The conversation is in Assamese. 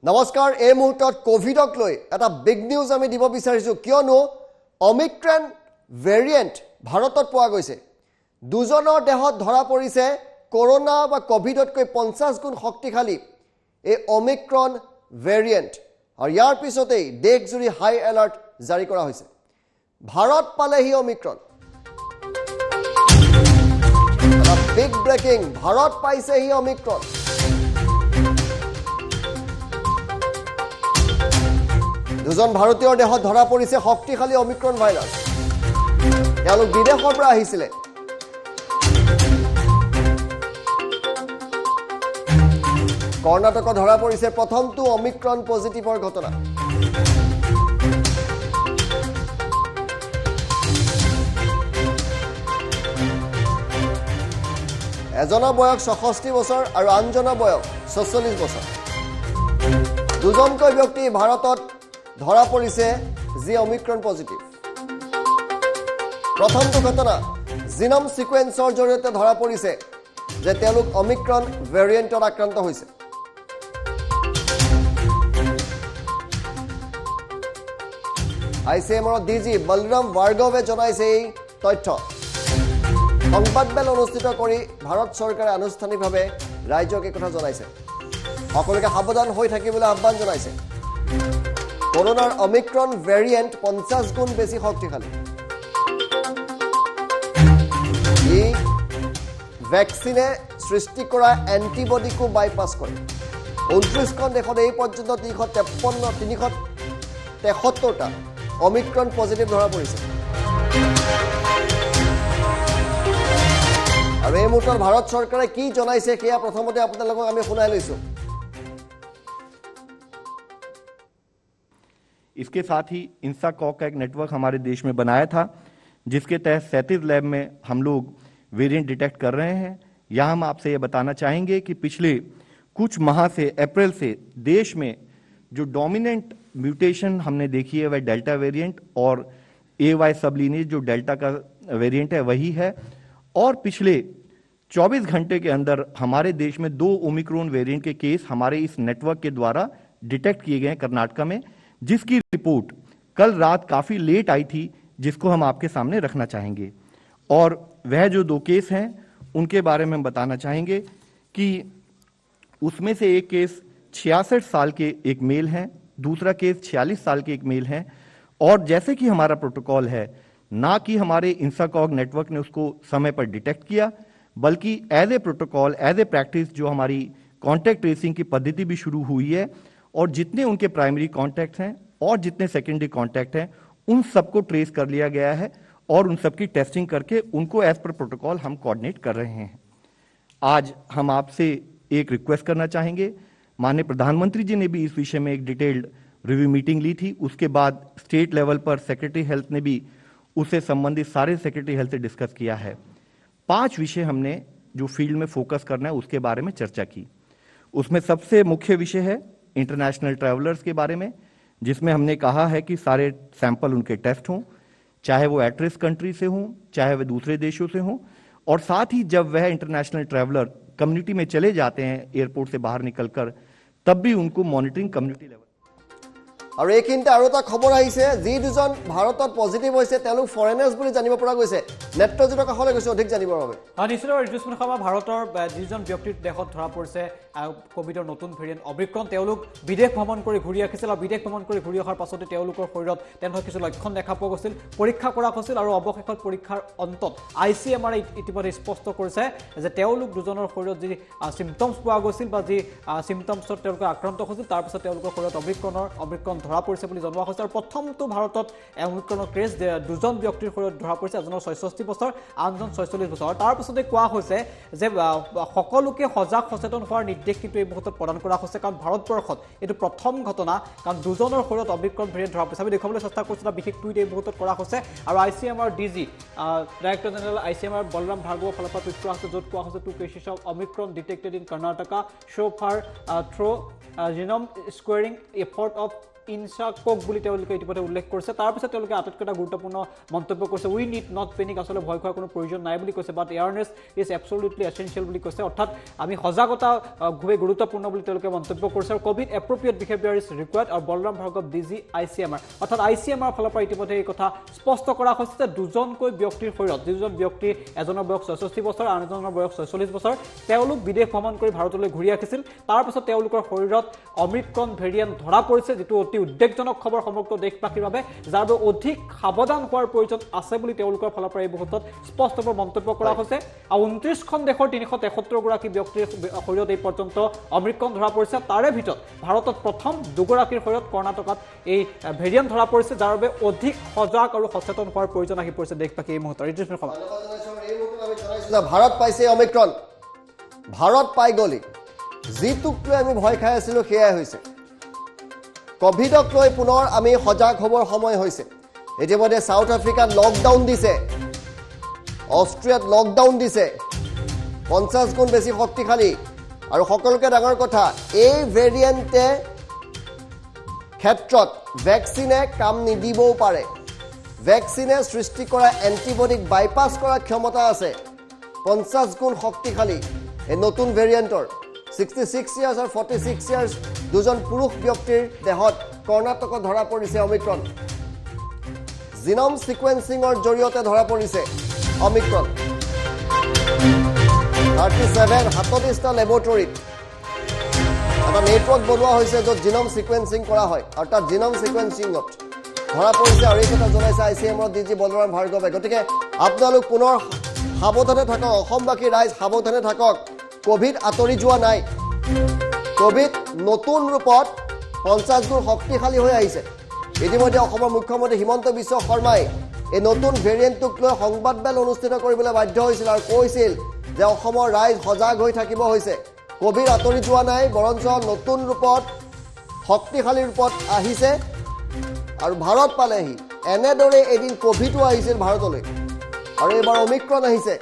নমস্কাৰ এই মুহূৰ্তত কোভিডক লৈ এটা বিগ নিউজ আমি দিব বিচাৰিছো কিয়নো অমিক্ৰন ভেৰিয়েন্ট ভাৰতত পোৱা গৈছে দুজনৰ দেহত ধৰা পৰিছে কৰোনা বা কোভিডতকৈ 50 গুণ শক্তিশালী এই অমিক্ৰন ভেৰিয়েন্ট আৰু ইয়াৰ পিছতেই দেশজুৰি হাই এলাৰ্ট জাৰি কৰা হৈছে ভাৰত পালেহি অমিক্ৰন বিগ ব্ৰেকিং ভাৰত পাইছেহি অমিক্ৰন দুজন ভাৰতীয়ৰ দেহত ধৰা পৰিছে শক্তিশালী অমিক্ৰন ভাইৰাছ তেওঁলোক বিদেশৰ পৰা আহিছিলে কৰ্ণাটকত ধৰা পৰিছে প্ৰথমটো অমিক্ৰন পজিটিভৰ ঘটনা এজনৰ বয়স 66 বছৰ আৰু আনজনৰ বয়স 46 বছৰ দুজনকৈ ব্যক্তি ভাৰতত ধৰা পৰিছে যি অমিক্ৰন পজিটিভ প্ৰথমটো ঘটনা জিনম সিকুৱেন্সৰ জৰিয়তে ধৰা পৰিছে যে তেওঁলোক অমিক্ৰন ভেৰিয়েন্টত আক্ৰান্ত হৈছে আইসিএমৰ ডিজি বলৰাম ভাৰ্গৱে জনাইছে এই তথ্য সংবাদমেল অনুষ্ঠিত কৰি ভাৰত চৰকাৰে আনুষ্ঠানিকভাৱে ৰাজ্যক এই কথা জনাইছে সকলোকে সাৱধান হৈ থাকিবলৈ আহ্বান জনাইছে কৰোনাৰ অমিক্ৰন ভেৰিয়েন্ট 50 গুণ বেছি শক্তিশালী এই ভ্যাকসিনে সৃষ্টি কৰা এন্টিবডিকো বাইপাস কৰে 29 খন দেশত এই পৰ্যন্ত 373টা অমিক্ৰন পজিটিভ ধৰা পৰিছে আৰু এই মুহূৰ্তত ভাৰত চৰকাৰে কি জনাইছে কিয়া প্ৰথমতে আপোনালোকক আমি শুনাই লৈছো इसके साथ ही इंसाकॉक का एक नेटवर्क हमारे देश में बनाया था जिसके तहत 37 लैब में हम लोग वेरिएंट डिटेक्ट कर रहे हैं यहाँ हम आपसे ये बताना चाहेंगे कि पिछले कुछ माह से अप्रैल से देश में जो डोमिनेंट म्यूटेशन हमने देखी है वह डेल्टा वेरिएंट और AY सबलिनेज जो डेल्टा का वेरिएंट है वही है और पिछले 24 घंटे के अंदर हमारे देश में 2 ओमिक्रॉन वेरिएंट के केस हमारे इस नेटवर्क के द्वारा डिटेक्ट किए गए कर्नाटका में जिसकी रिपोर्ट कल रात काफी लेट आई थी जिसको हम आपके सामने रखना चाहेंगे और वह जो 2 केस हैं उनके बारे में हम बताना चाहेंगे कि उसमें से एक केस 66 साल के एक मेल हैं दूसरा केस 46 साल के एक मेल हैं और जैसे कि हमारा प्रोटोकॉल है ना कि हमारे इंसाकॉग नेटवर्क ने उसको समय पर डिटेक्ट किया बल्कि as a protocol as a practice जो हमारी कॉन्टैक्ट ट्रेसिंग की पद्धति भी शुरू हुई है और जितने उनके प्राइमरी कॉन्टैक्ट हैं और जितने सेकेंडरी कॉन्टैक्ट हैं उन सबको ट्रेस कर लिया गया है और उन सबकी टेस्टिंग करके उनको एज पर प्रोटोकॉल हम कोऑर्डिनेट कर रहे हैं आज हम आपसे एक रिक्वेस्ट करना चाहेंगे माननीय प्रधानमंत्री जी ने भी इस विषय में एक डिटेल्ड रिव्यू मीटिंग ली थी उसके बाद स्टेट लेवल पर सेक्रेटरी हेल्थ ने भी उससे संबंधित सारे सेक्रेटरी हेल्थ से डिस्कस किया है 5 विषय हमने जो फील्ड में फोकस करना है उसके बारे में चर्चा की उसमें सबसे मुख्य विषय है इंटरनेशनल ट्रैवलर्स के बारे में जिसमें हमने कहा है कि सारे सैंपल उनके टेस्ट हों चाहे वो एट रिस्क कंट्री से हों चाहे वह दूसरे देशों से हों और साथ ही जब वह इंटरनेशनल ट्रैवलर कम्युनिटी में चले जाते हैं एयरपोर्ट से बाहर निकलकर तब भी उनको मॉनिटरिंग कम्युनिटी लेवल আৰু এইখিনিতে আৰু এটা খবৰ আহিছে যি দুজন ভাৰতত পজিটিভ হৈছে তেওঁলোক ফৰেনাৰ্ছ বুলি জানিব পৰা গৈছে নেত্ৰজিতৰ কাষলৈ গৈছে অধিক জানিবৰ বাবে নিশ্চিত ৰিজুস্মিন খাবা ভাৰতৰ যিজন ব্যক্তিৰ দেহত ধৰা পৰিছে কোভিডৰ নতুন ভেৰিয়েন্ট অমিক্ৰন তেওঁলোক বিদেশ ভ্ৰমণ কৰি ঘূৰি আহিছিল আৰু বিদেশ ভ্ৰমণ কৰি ঘূৰি অহাৰ পাছতে তেওঁলোকৰ শৰীৰত তেনেধৰণৰ কিছু লক্ষণ দেখা পোৱা গৈছিল পৰীক্ষা কৰা হৈছিল আৰু অৱশেষত পৰীক্ষাৰ অন্তত ICMR ইতিমধ্যে স্পষ্ট কৰিছে যে তেওঁলোক দুজনৰ শৰীৰত যি চিম্পটমছ পোৱা গৈছিল বা যি চিম্পটমছত তেওঁলোক আক্ৰান্ত হৈছিল তাৰ পিছত তেওঁলোকৰ শৰীৰত অমিক্ৰন ধৰা পৰিছে বুলি জনোৱা হৈছে আৰু প্ৰথমটো ভাৰতত অমিক্ৰনৰ কেছ দুজন ব্যক্তিৰ শৰীৰত ধৰা পৰিছে এজনৰ 66 বছৰ আনজন 46 বছৰ তাৰ পিছতে কোৱা হৈছে যে সকলোকে সজাগ সচেতন হোৱাৰ নিৰ্দেশ কিন্তু এই মুহূৰ্তত প্ৰদান কৰা হৈছে কাৰণ ভাৰতবৰ্ষত এইটো প্ৰথম ঘটনা কাৰণ দুজনৰ শৰীৰত অমিক্ৰন ভেৰিয়েন্ট ধৰা পৰিছে আমি দেখাবলৈ চেষ্টা কৰিছোঁ এটা বিশেষ টুইট এই মুহূৰ্তত কৰা হৈছে আৰু ICMR ডিজি ডাইৰেক্টৰ জেনেৰেল ICMR বলৰাম ভাৰ্গৱৰ ফালৰ পৰা টুইট কৰা হৈছে য'ত কোৱা হৈছে 2 cases of Omicron detected in Karnataka so far through genome squaring effort of ইনচাকক বুলি তেওঁলোকে ইতিমধ্যে উল্লেখ কৰিছে তাৰ পিছত তেওঁলোকে আটাইতকৈ এটা গুৰুত্বপূৰ্ণ মন্তব্য কৰিছে উই নিড নট পেনিক আসলে ভয় খোৱাৰ কোনো প্ৰয়োজন নাই বুলি কৈছে বাট এয়াৰনেছ ইজ এবছলিউটলি এসেনশিয়েল বুলি কৈছে অৰ্থাৎ আমি সজাগতা খুবেই গুৰুত্বপূৰ্ণ বুলি তেওঁলোকে মন্তব্য কৰিছে আৰু কোভিড এপ্ৰোপ্ৰিয়েট বিহেভিয়াৰ ইজ ৰিকুৱাৰ্ড আৰু বলৰাম ভাৰ্গৱ ডিজি ICMR অৰ্থাৎ ICMR ফালৰ পৰা ইতিমধ্যে এই কথা স্পষ্ট কৰা হৈছে যে দুজনকৈ ব্যক্তিৰ শৰীৰত যিজন ব্যক্তি এজনৰ বয়স 66 বছৰ আৰু আনজনৰ বয়স 46 বছৰ তেওঁলোক বিদেশ ভ্ৰমণ কৰি ভাৰতলৈ ঘূৰি আহিছিল তাৰ পাছত তেওঁলোকৰ শৰীৰত অমিক্ৰন ভেৰিয়েণ্ট ধৰা পৰিছে যেটো অতি উদ্বেগজনক খবৰ সমগ্ৰ দেশবাসীৰ বাবে যাৰ বাবে অধিক সাৱধান হোৱাৰ প্ৰয়োজন আছে বুলি তেওঁলোকৰ ফালৰ পৰা এই মুহূৰ্তত স্পষ্টভাৱে মন্তব্য কৰা হৈছে আৰু 29খন দেশৰ 373 গৰাকী ব্যক্তিৰ শৰীৰত এই পৰ্যন্ত অমিক্ৰন ধৰা পৰিছে তাৰে ভিতৰত ভাৰতত প্ৰথম দুগৰাকীৰ শৰীৰত কৰ্ণাটকত এই ভেৰিয়েণ্ট ধৰা পৰিছে যাৰ বাবে অধিক সজাগ আৰু সচেতন হোৱাৰ প্ৰয়োজন আহি পৰিছে দেশবাসী এই মুহূৰ্তত ভাৰত পাইছে অমিক্ৰন ভাৰত পাই গলি যিটোক লৈ আমি ভয় খাই আছিলো সেয়াই হৈছে কোভিডক লৈ পুনৰ আমি সজাগ হ'বৰ সময় হৈছে ইতিমধ্যে সাউথ আফ্ৰিকাত লকডাউন দিছে অষ্ট্ৰিয়াত লকডাউন দিছে 50 গুণ বেছি শক্তিশালী আৰু সকলোকে ডাঙৰ কথা এই ভেৰিয়েণ্টে ক্ষেত্ৰত ভ্যাকচিনে কাম নিদিবও পাৰে ভ্যাকচিনে সৃষ্টি কৰা এন্টিবডিক বাইপাস কৰাৰ ক্ষমতা আছে 50 গুণ শক্তিশালী এই নতুন ভেৰিয়েণ্টৰ 66 ইয়াৰ্ছ আৰু 46 ইয়াৰ্ছ দুজন পুৰুষ ব্যক্তিৰ দেহত কৰ্ণাটকত ধৰা পৰিছে অমিক্ৰন জিনম সিকুৱেন্সিঙৰ জৰিয়তে ধৰা পৰিছে অমিক্ৰন 37 37টা লেবৰেটৰীত এটা নেটৱৰ্ক বনোৱা হৈছে য'ত জিনম সিকুৱেন্সিং কৰা হয় আৰু তাত জিনম সিকুৱেন্সিঙত ধৰা পৰিছে আৰু এই কথা জনাইছে ICMR ডিজি বলৰাম ভাৰ্গৱে গতিকে আপোনালোক পুনৰ সাৱধানে থাকক অসমবাসী ৰাইজ সাৱধানে থাকক কোভিড আঁতৰি যোৱা নাই কোভিড নতুন ৰূপত 50 গুণ শক্তিশালী হৈ আহিছে ইতিমধ্যে অসমৰ মুখ্যমন্ত্ৰী হিমন্ত বিশ্ব শৰ্মাই এই নতুন ভেৰিয়েণ্টক লৈ সংবাদমেল অনুষ্ঠিত কৰিবলৈ বাধ্য হৈছিল আৰু কৈছিল যে অসমৰ ৰাইজ সজাগ হৈ থাকিব হৈছে কোভিড আঁতৰি যোৱা নাই বৰঞ্চ নতুন ৰূপত শক্তিশালী ৰূপত আহিছে আৰু ভাৰত পালেহি এনেদৰে এদিন কোভিডো আহিছিল ভাৰতলৈ আৰু এবাৰ অমিক্ৰন আহিছে